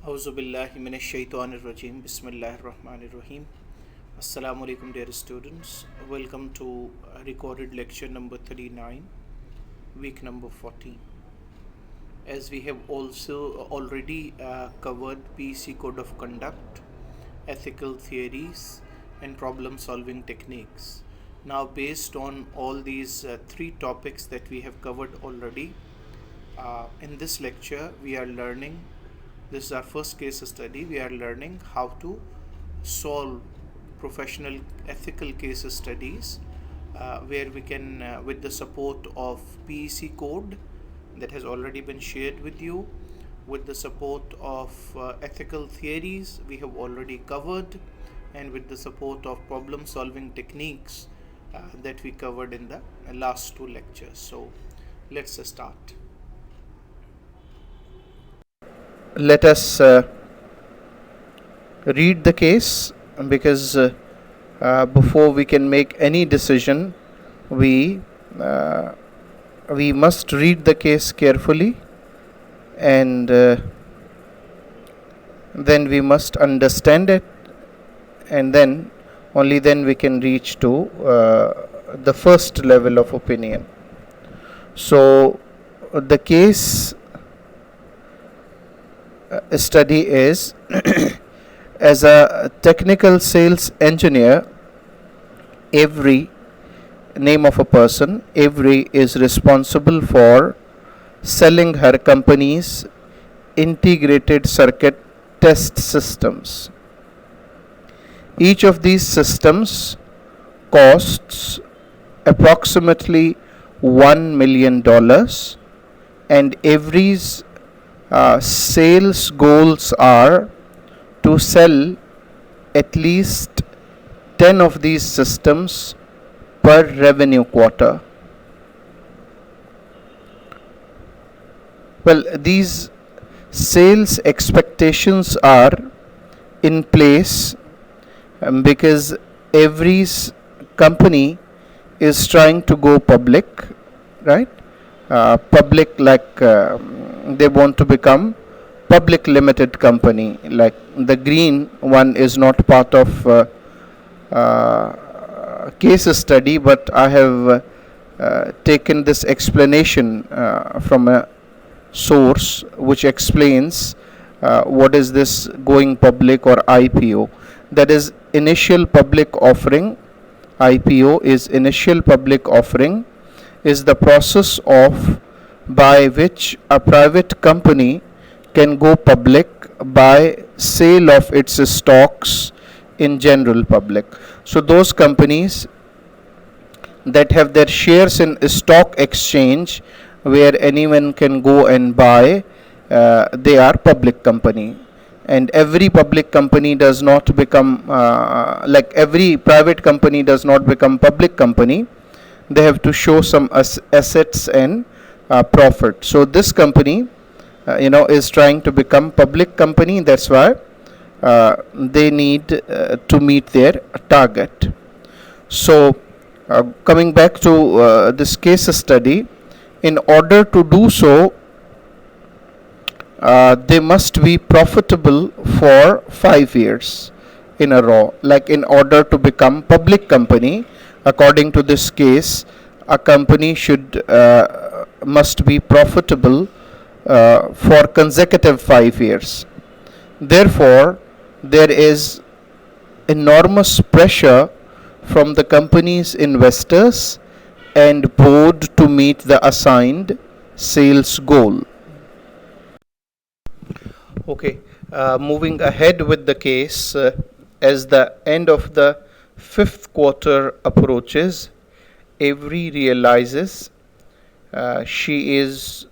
Auzu billahi minash shaitanir rajim. Bismillahir rahmanir rahim. Assalamu alaikum, dear students. Welcome to recorded lecture number 39, week number 14. As we have also already covered PEC Code of Conduct, ethical theories, and problem solving techniques. Now, based on all these three topics that we have covered already, in this lecture, we are learning. This is our first case study. We are learning how to solve professional ethical case studies where we can, with the support of PEC code that has already been shared with you, with the support of ethical theories we have already covered, and with the support of problem solving techniques that we covered in the last two lectures. So let's start. Let us read the case, because before we can make any decision, we must read the case carefully, and then we must understand it, and then only then we can reach to the first level of opinion. So the case study is as a technical sales engineer, every name of a person, every is responsible for selling her company's integrated circuit test systems. Each of these systems costs approximately $1 million, and every's sales goals are to sell at least 10 of these systems per revenue quarter. Well, these sales expectations are in place because every company is trying to go public, right? Public, like they want to become public limited company. Like the green one is not part of case study, but I have taken this explanation from a source which explains what is this going public or IPO. That is initial public offering. IPO is initial public offering, is the process of by which a private company can go public by sale of its stocks in general public. So those companies that have their shares in stock exchange where anyone can go and buy, they are public company. And every public company does not become like every private company does not become public company. They have to show some assets and profit. So this company is trying to become public company. That's why they need to meet their target. So coming back to this case study, in order to do so, they must be profitable for 5 years in a row. Like in order to become public company, according to this case, a company must be profitable for consecutive 5 years. Therefore, there is enormous pressure from the company's investors and board to meet the assigned sales goal. Okay, moving ahead with the case, as the end of the 5th quarter approaches, Avery realizes she is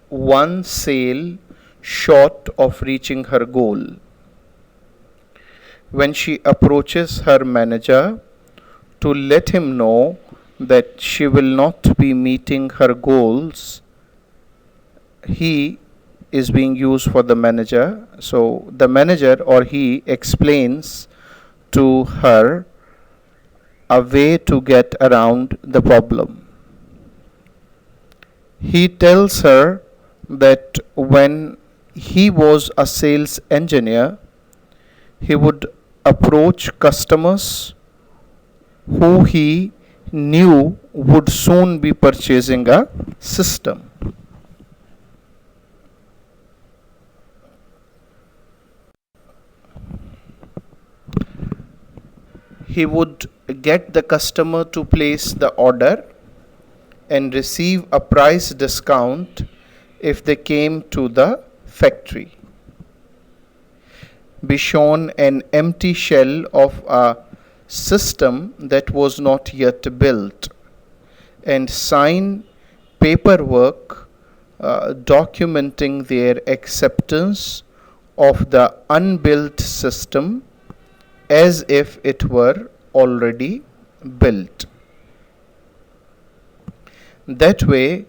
one sale short of reaching her goal. When she approaches her manager to let him know that she will not be meeting her goals, he is being used for the manager. So the manager or he explains to her a way to get around the problem. He tells her that when he was a sales engineer, he would approach customers who he knew would soon be purchasing a system. He would get the customer to place the order and receive a price discount if they came to the factory. Be shown an empty shell of a system that was not yet built, and sign paperwork documenting their acceptance of the unbuilt system as if it were already built. That way,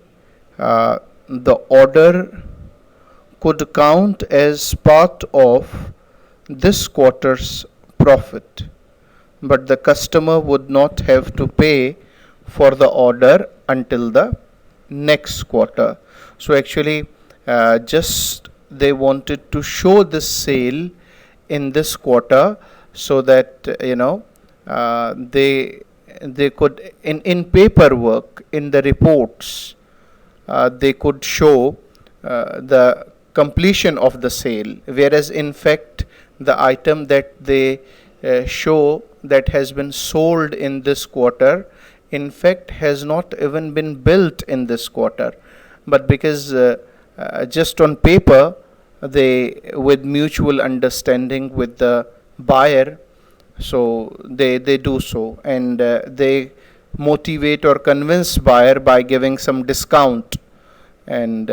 the order could count as part of this quarter's profit, but the customer would not have to pay for the order until the next quarter. So actually, just they wanted to show this sale in this quarter, so that they could in paperwork, in the reports, they could show the completion of the sale, whereas in fact the item that they show that has been sold in this quarter in fact has not even been built in this quarter, but because just on paper, they, with mutual understanding with the buyer, so they do so, and they motivate or convince buyer by giving some discount, and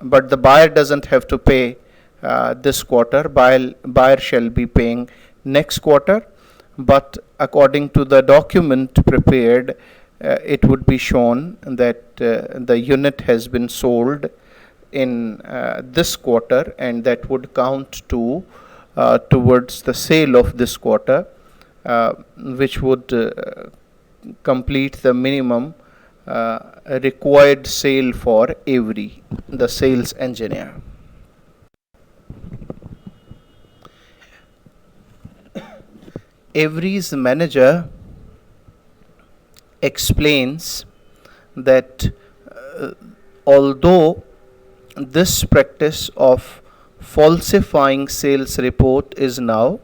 but the buyer doesn't have to pay this quarter. Buyer shall be paying next quarter, but according to the document prepared, it would be shown that the unit has been sold in this quarter, and that would count to towards the sale of this quarter, which would complete the minimum required sale for Avery, the sales engineer. Avery's manager explains that although this practice of falsifying sales report is now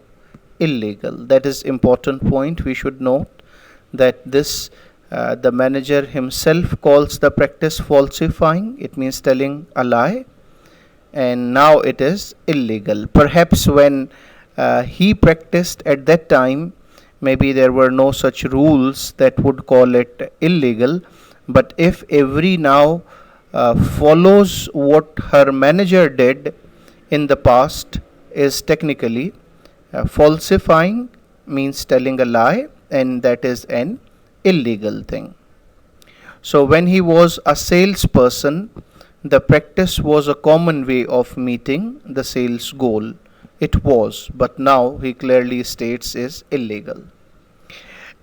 illegal, that is important point we should note, that this the manager himself calls the practice falsifying, it means telling a lie, and now it is illegal. Perhaps when he practiced at that time, maybe there were no such rules that would call it illegal, but if Avery now follows what her manager did in the past, is technically falsifying, means telling a lie, and that is an illegal thing. So when he was a salesperson, the practice was a common way of meeting the sales goal. It was, but now he clearly states is illegal.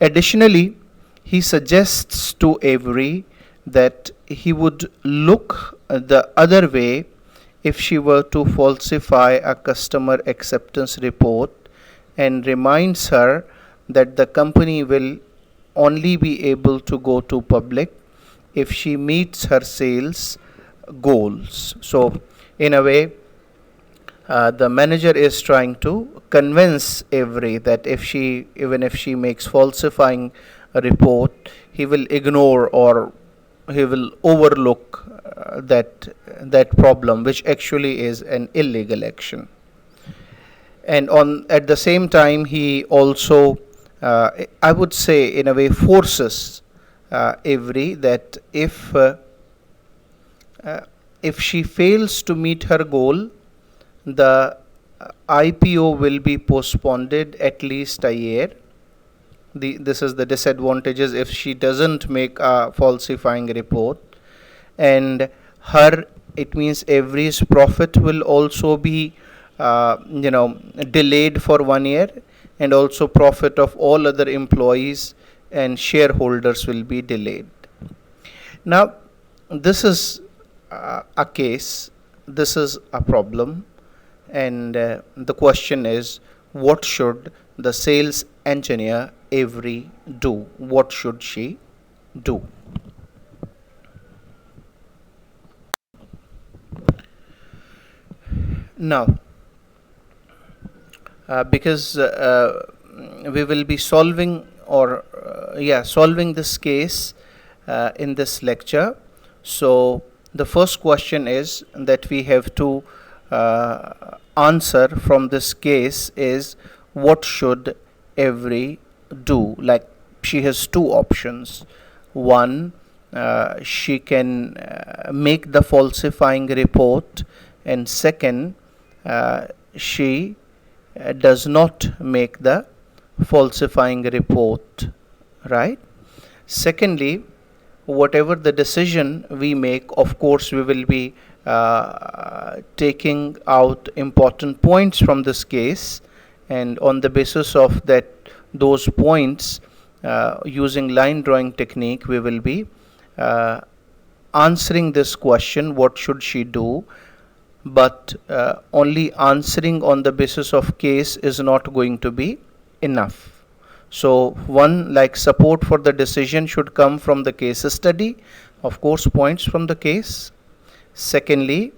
Additionally, he suggests to Avery that he would look the other way if she were to falsify a customer acceptance report, and reminds her that the company will only be able to go to public if she meets her sales goals. So in a way, the manager is trying to convince Avery that even if she makes falsifying a report, he will ignore or he will overlook that problem, which actually is an illegal action. And at the same time, he also, I would say, in a way, forces Avery that if she fails to meet her goal, the IPO will be postponed at least a year. This is the disadvantages if she doesn't make a falsifying report, and it means Avery's profit will also be delayed for 1 year, and also profit of all other employees and shareholders will be delayed. Now this is a case, this is a problem and the question is, what should the sales engineer Avery do? What should she do? Now, because we will be solving solving this case in this lecture, so the first question is that we have to answer from this case is, what should Avery do? Like, she has two options. One, she can make the falsifying report, and second, she does not make the falsifying report, right? Secondly, whatever the decision we make, of course we will be taking out important points from this case, and on the basis of that, those points, using line drawing technique, we will be answering this question, what should she do? But only answering on the basis of case is not going to be enough. So one, like, support for the decision should come from the case study, of course points from the case. Secondly,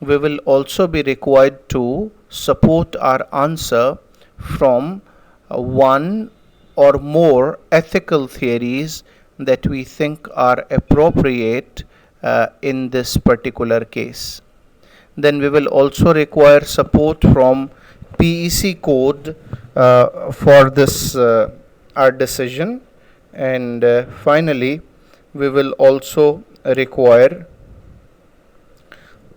we will also be required to support our answer from one or more ethical theories that we think are appropriate in this particular case. Then we will also require support from PEC code for this our decision, and finally we will also require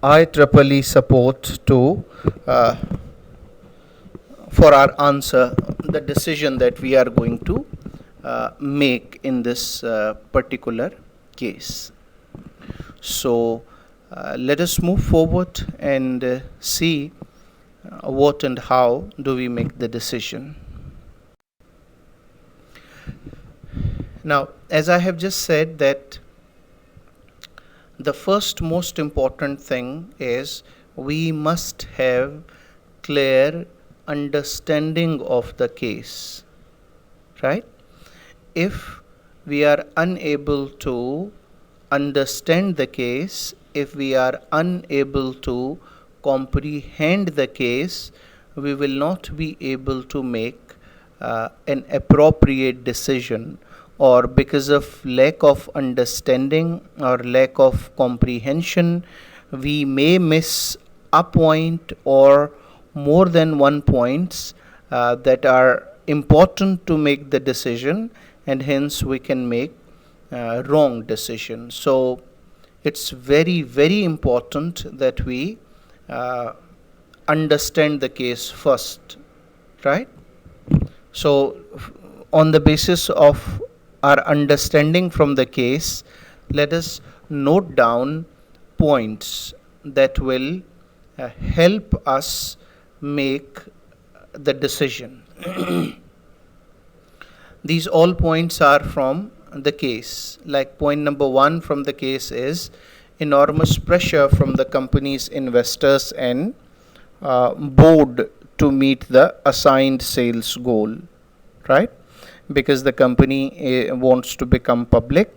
IEEE support to for our answer, the decision that we are going to make in this particular case. So let us move forward and see what and how do we make the decision. Now, as I have just said, that the first most important thing is we must have clear understanding of the case, right? If we are unable to understand the case, if we are unable to comprehend the case, we will not be able to make an appropriate decision, or because of lack of understanding or lack of comprehension, we may miss a point or more than one points that are important to make the decision, and hence we can make wrong decision. So it's very, very important that we understand the case first, right? So on the basis of our understanding from the case, let us note down points that will help us make the decision. These all points are from the case. Like, point number one from the case is enormous pressure from the company's investors and board to meet the assigned sales goal, right? Because the company wants to become public,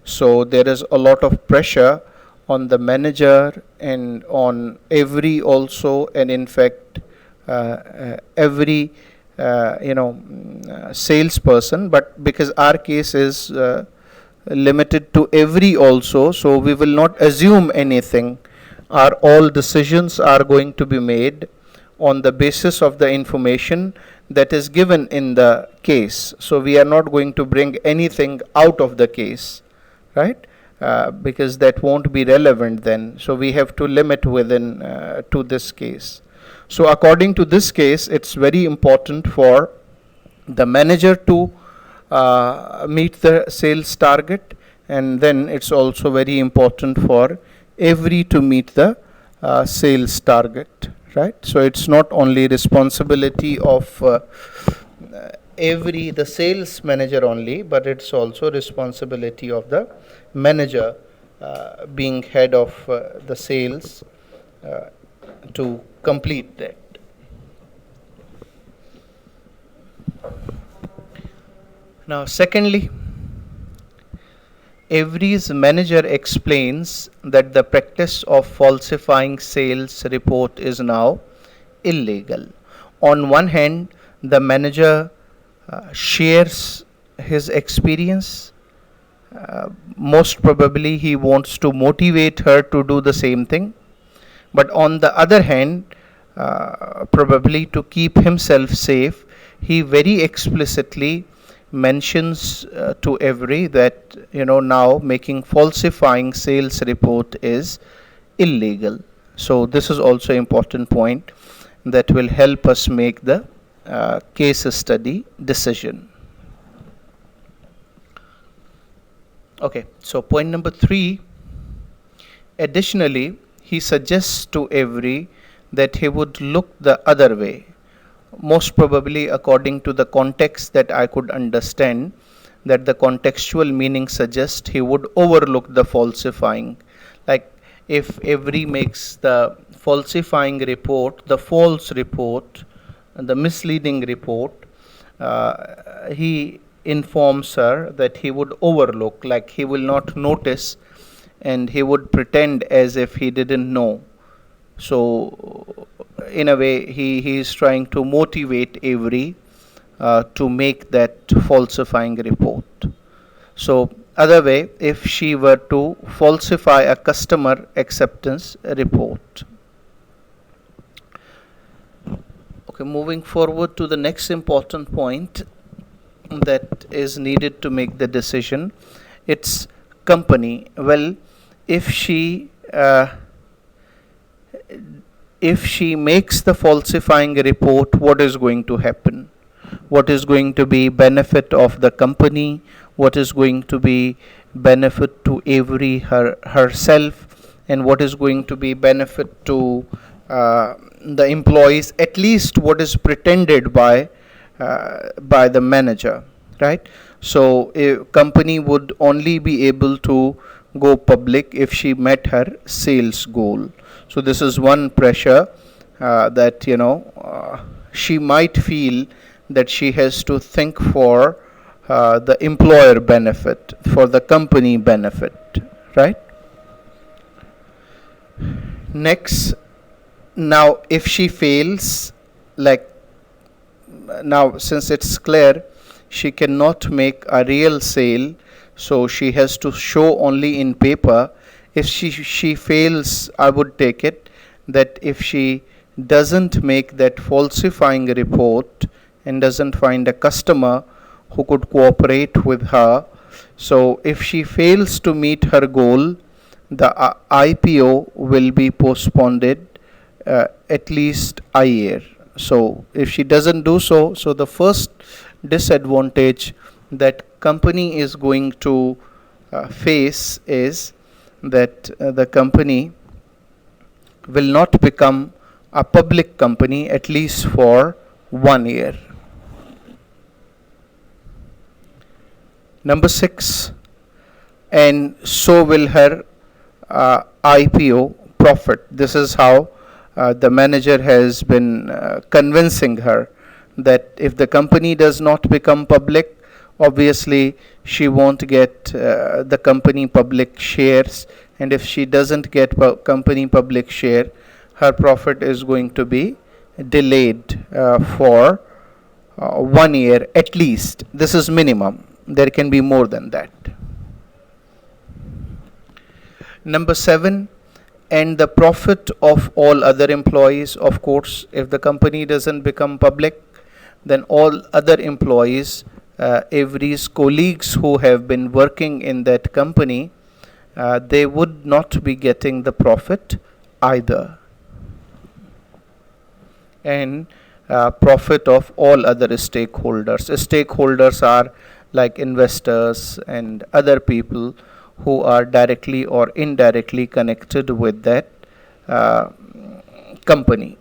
so there is a lot of pressure on the manager and on Avery also, and in fact every salesperson. But because our case is limited to Avery also, so we will not assume anything. Our all decisions are going to be made on the basis of the information that is given in the case. So we are not going to bring anything out of the case, right? Because that won't be relevant then. So we have to limit within to this case. So according to this case, it's very important for the manager to meet the sales target, and then it's also very important for Avery to meet the sales target, right? So it's not only responsibility of Avery, the sales manager only, but it's also responsibility of the manager being head of the sales to complete that. Now, secondly, Avery's manager explains that the practice of falsifying sales report is now illegal. On one hand, the manager shares his experience. Most probably, he wants to motivate her to do the same thing. But on the other hand, probably to keep himself safe, he very explicitly mentions to Avery that now making falsifying sales report is illegal. So this is also important point that will help us make the case study decision. Okay, so point number 3. Additionally, he suggests to Avery that he would look the other way. Most probably, according to the context that I could understand, that the contextual meaning suggests he would overlook the falsifying. Like if Avery makes the falsifying report, the false report, the misleading report, he informs her that he would overlook, like he will not notice, and he would pretend as if he didn't know. So in a way, he is trying to motivate Avery to make that falsifying report. So other way, if she were to falsify a customer acceptance report. Okay, moving forward to the next important point that is needed to make the decision. It's company. Well, if she makes the falsifying report, what is going to happen? What is going to be benefit of the company? What is going to be benefit to Avery herself? And what is going to be benefit to the employees? At least what is pretended by the manager, right? So a company would only be able to go public if she met her sales goal. So this is one pressure that she might feel that she has to think for the employer benefit, for the company benefit, right? Next, now if she fails, like now since it's clear she cannot make a real sale, so she has to show only in paper. If she fails, I would take it that if she doesn't make that falsifying report and doesn't find a customer who could cooperate with her, so if she fails to meet her goal, the IPO will be postponed at least a year. So if she doesn't do so, so the first disadvantage that company is going to face is that the company will not become a public company at least for 1 year. Number 6, and so will her IPO profit. This is how the manager has been convincing her that if the company does not become public, obviously she won't get the company public shares, and if she doesn't get company public share, her profit is going to be delayed for 1 year at least. This is minimum. There can be more than that. Number 7, and the profit of all other employees. Of course, if the company doesn't become public, then all other employees, Avery's colleagues who have been working in that company, they would not be getting the profit either. And profit of all other stakeholders. Stakeholders are like investors and other people who are directly or indirectly connected with that company.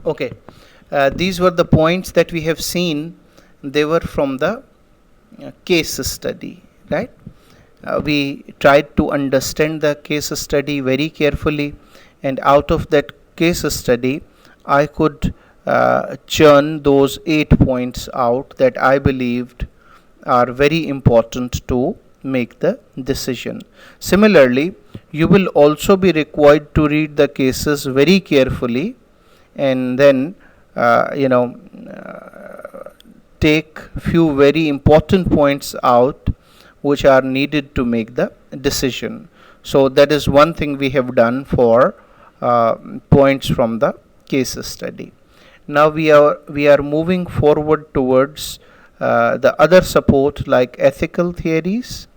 Okay, these were the points that we have seen. They were from the case study, right? We tried to understand the case study very carefully, and out of that case study I could churn those 8 points out that I believed are very important to make the decision. Similarly, you will also be required to read the cases very carefully and then take few very important points out which are needed to make the decision. So that is one thing we have done for points from the case study. Now we are moving forward towards the other support like ethical theories,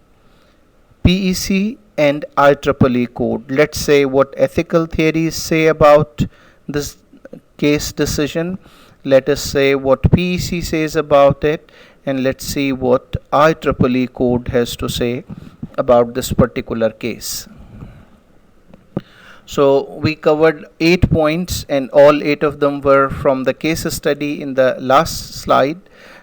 PEC and IEEE code. Let's say what ethical theories say about this case decision. Let us say what PEC says about it, and let's see what IEEE code has to say about this particular case. So we covered 8 points, and all 8 of them were from the case study in the last slide.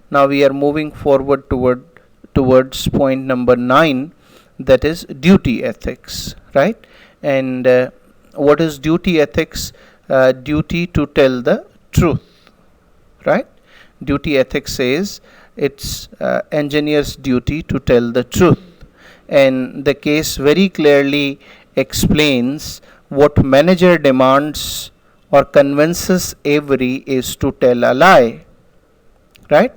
Now we are moving forward towards point number 9, that is duty ethics, right? And what is duty ethics? Duty to tell the truth, right? Duty ethics says it's engineer's duty to tell the truth, and the case very clearly explains what manager demands or convinces Avery is to tell a lie, right?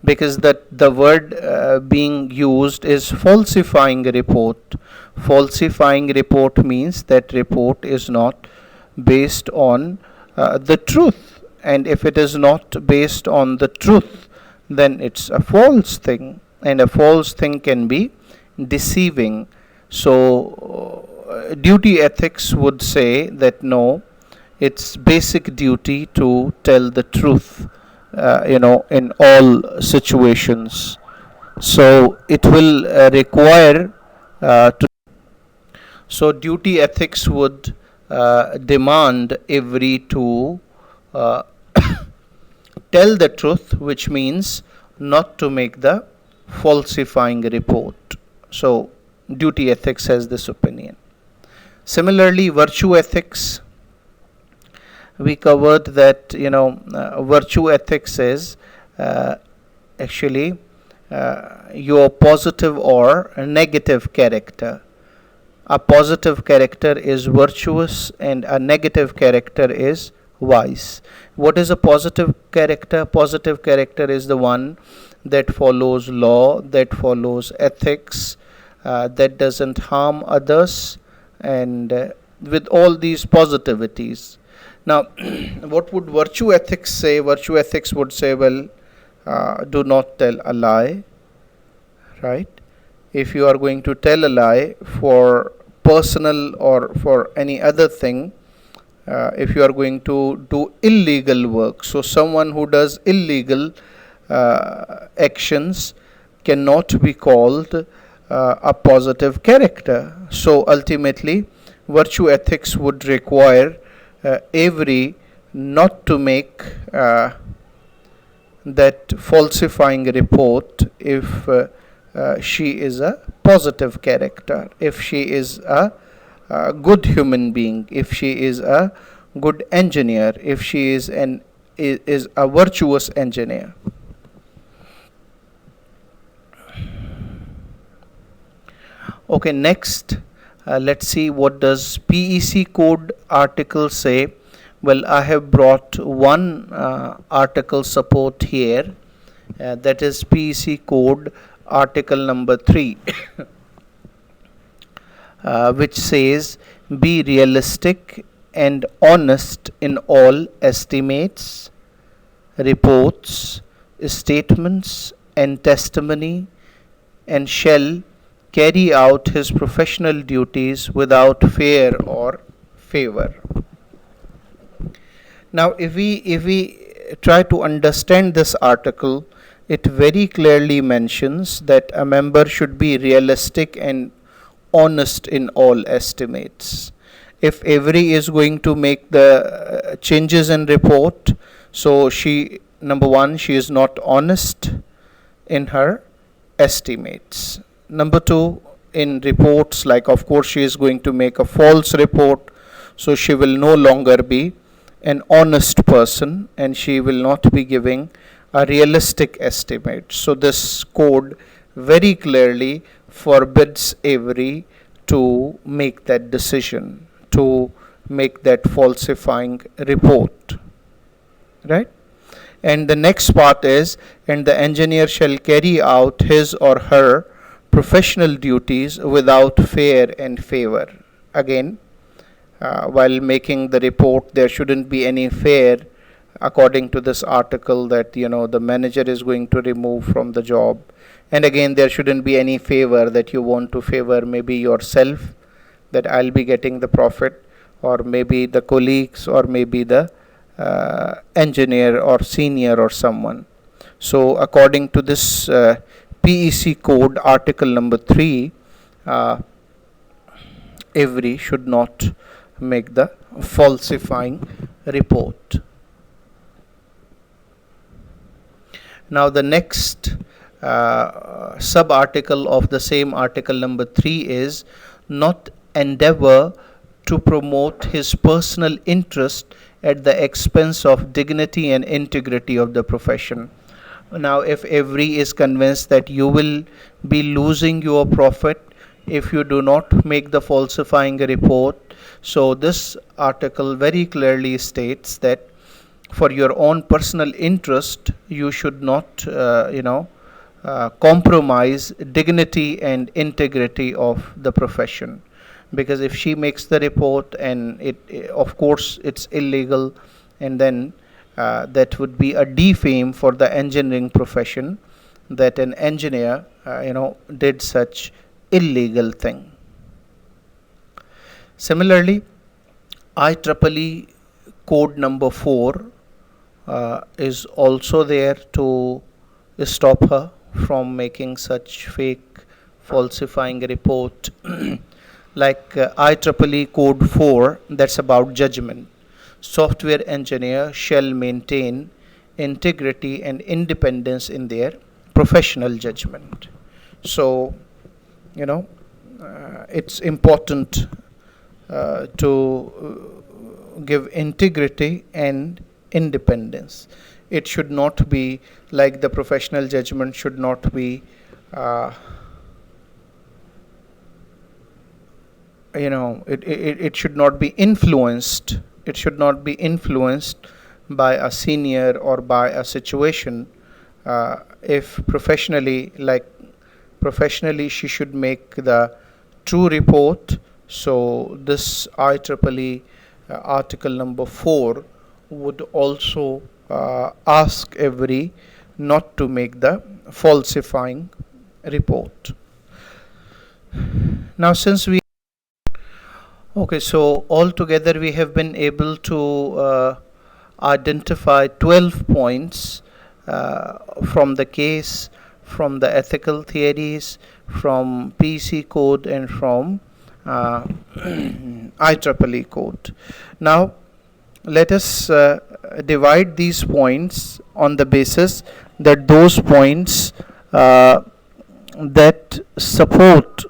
Because the word being used is falsifying a report. Falsifying report means that report is not based on the truth, and if it is not based on the truth, then it's a false thing, and a false thing can be deceiving. So duty ethics would say that no, it's basic duty to tell the truth in all situations. So it will require to. So duty ethics would demand Avery to tell the truth, which means not to make the falsifying report. So duty ethics has this opinion. Similarly, virtue ethics, we covered that virtue ethics is actually your positive or negative character. A positive character is virtuous and a negative character is wise. What is a positive character? Positive character is the one that follows law, that follows ethics, that doesn't harm others, and with all these positivities. Now, what would virtue ethics say? Virtue ethics would say, well, do not tell a lie, right? If you are going to tell a lie for personal or for any other thing, if you are going to do illegal work, so someone who does illegal actions cannot be called a positive character. So ultimately, virtue ethics would require Avery not to make that falsifying report if she is a positive character, if she is a good human being, if she is a good engineer, if she is a virtuous engineer. Okay, next let's see what does PEC code article say. Well, I have brought one article support here, that is PEC code article number 3 which says be realistic and honest in all estimates, reports, statements and testimony, and shall carry out his professional duties without fear or favor. Now, if we try to understand this article, it very clearly mentions that a member should be realistic and honest in all estimates. If Avery is going to make the changes in report, so number one, she is not honest in her estimates. Number two, in reports, like of course she is going to make a false report, so she will no longer be an honest person and she will not be giving a realistic estimate. So this code very clearly forbids Avery to make that decision, to make that falsifying report, right? And the next part is, and the engineer shall carry out his or her professional duties without fear and favor. Again, while making the report, there shouldn't be any fear, according to this article, that the manager is going to remove from the job. And again, there shouldn't be any favor, that you want to favor maybe yourself, that I'll be getting the profit, or maybe the colleagues, or maybe the engineer or senior or someone. So according to this PEC code, article number 3, Avery should not make the falsifying report. Now the next sub article of the same article number 3 is not endeavor to promote his personal interest at the expense of dignity and integrity of the profession. Now if Avery is convinced that you will be losing your profit if you do not make the falsifying report, so this article very clearly states that for your own personal interest you should not compromise dignity and integrity of the profession, because if she makes the report and it of course it's illegal, and then that would be a defame for the engineering profession, that an engineer did such illegal thing. Similarly, IEEE code number 4 is also there to stop her from making such fake falsifying report. Like IEEE code 4, that's about judgment. Software engineer shall maintain integrity and independence in their professional judgment. So it's important to give integrity and independence. It should not be like the professional judgment should not be it should not be influenced. It should not be influenced by a senior or by a situation. If professionally she should make the true report. So this IEEE article number 4 would also ask Avery not to make the falsifying report. Now since we so altogether we have been able to identify 12 points from the case, from the ethical theories, from PC code, and from IEEE code. Now let us divide these points on the basis that those points that support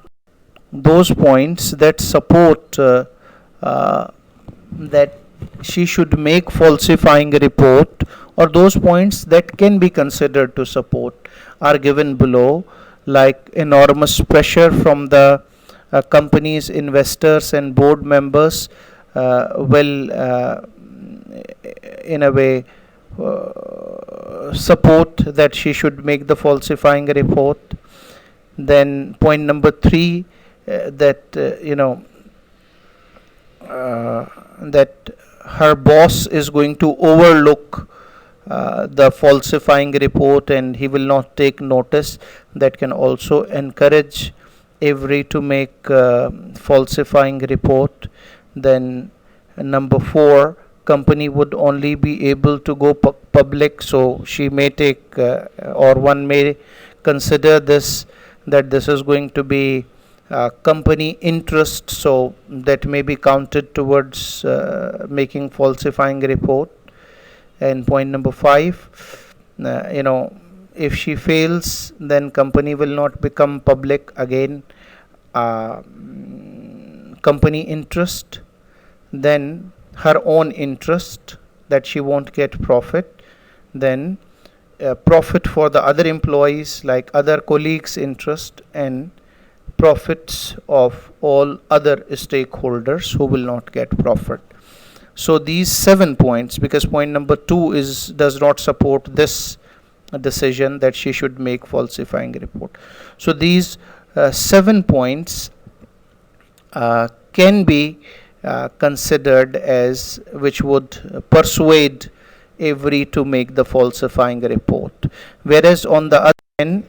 that she should make falsifying report, or those points that can be considered to support, are given below, like enormous pressure from the company's investors and board members will in a way support that she should make the falsifying report. Then point number 3, that that her boss is going to overlook the falsifying report and he will not take notice, that can also encourage Avery to make falsifying report. Then number 4, company would only be able to go public, so she may take or one may consider this, that this is going to be company interest, so that may be counted towards making falsifying report. And point number 5, if she fails, then company will not become public again. uh, Company interest, then her own interest, that she won't get profit, then profit for the other employees, like other colleagues interest, and profits of all other stakeholders who will not get profit. So these 7 points, because point number 2 is does not support this decision that she should make falsifying report. So these 7 points can be considered as which would persuade Avery to make the falsifying report. Whereas on the other hand,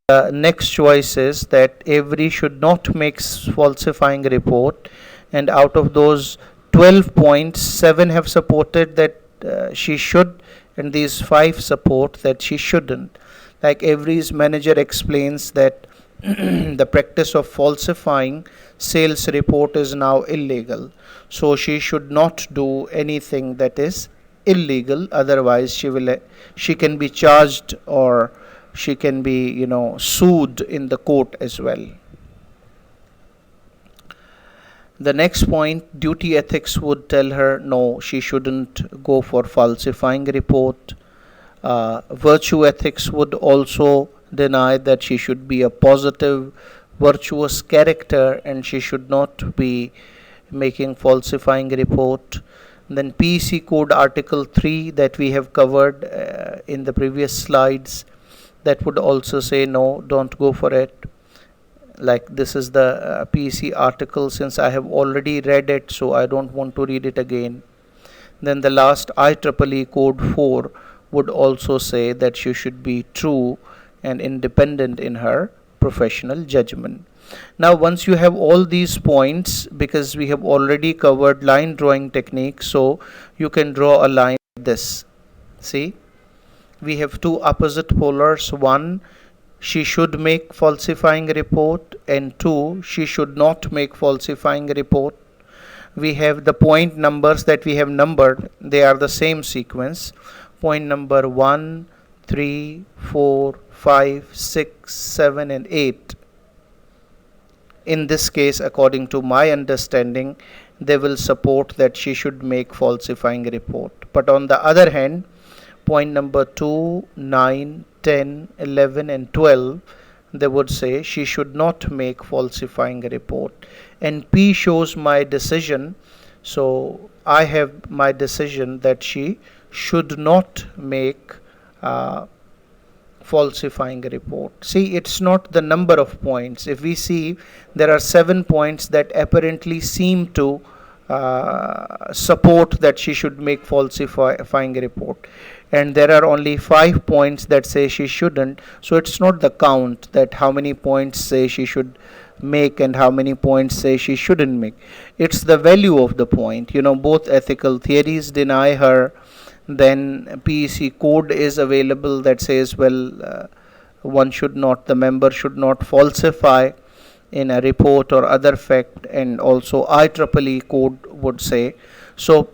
the next choice is that Avery should not make falsifying report, and out of those 12 points, 7 have supported that she should, and these 5 support that she shouldn't. Like Avery's manager explains that the practice of falsifying sales report is now illegal, so she should not do anything that is illegal, otherwise she can be charged, or she can be sued in the court as well. The next point, duty ethics would tell her no, she shouldn't go for falsifying report. Virtue ethics would also deny that she should be a positive, virtuous character, and she should not be making falsifying report. Then PEC code article 3 that we have covered in the previous slides, that would also say no, don't go for it. Like this is the PEC article, since I have already read it, so I don't want to read it again. Then the last IEEE code 4 would also say that she should be true and independent in her professional judgment. Now once you have all these points, because we have already covered line drawing technique, so you can draw a line like this. See, we have two opposite polars. One, she should make falsifying report, and 2, she should not make falsifying report. We have the point numbers that we have numbered, they are the same sequence. Point number 1, 3, 4, 5, 6, 7 and 8. In this case, according to my understanding, they will support that she should make falsifying report. But on the other hand, point number 2, 9, 10, 11 and 12, they would say she should not make falsifying report. And P shows my decision, so I have my decision that she should not make falsifying report. See, it's not the number of points. If we see, there are 7 points that apparently seem to support that she should make falsifying report, and there are only 5 points that say she shouldn't. So it's not the count that how many points say she should make and how many points say she shouldn't make. It's the value of the point. Both ethical theories deny her. Then PEC code is available that says, well, the member should not falsify in a report or other fact, and also IEEE code would say. So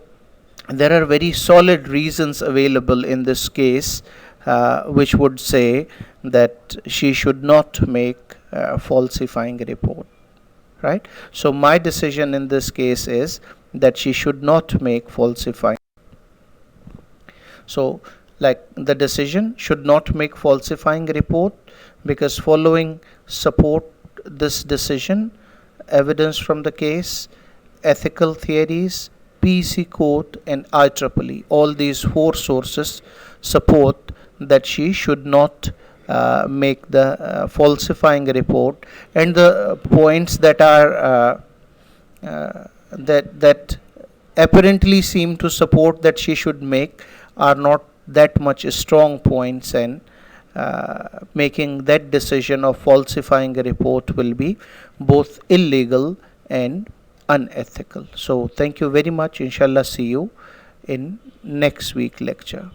there are very solid reasons available in this case which would say that she should not make falsifying report, right? So my decision in this case is that she should not make falsifying. So like the decision should not make falsifying report, because following support this decision, evidence from the case, ethical theories, PEC code and IEEE, all these 4 sources support that she should not make the falsifying report. And the points that are that apparently seem to support that she should make are not that much strong points, and making that decision of falsifying a report will be both illegal and unethical. So thank you very much. Inshallah, see you in next week lecture.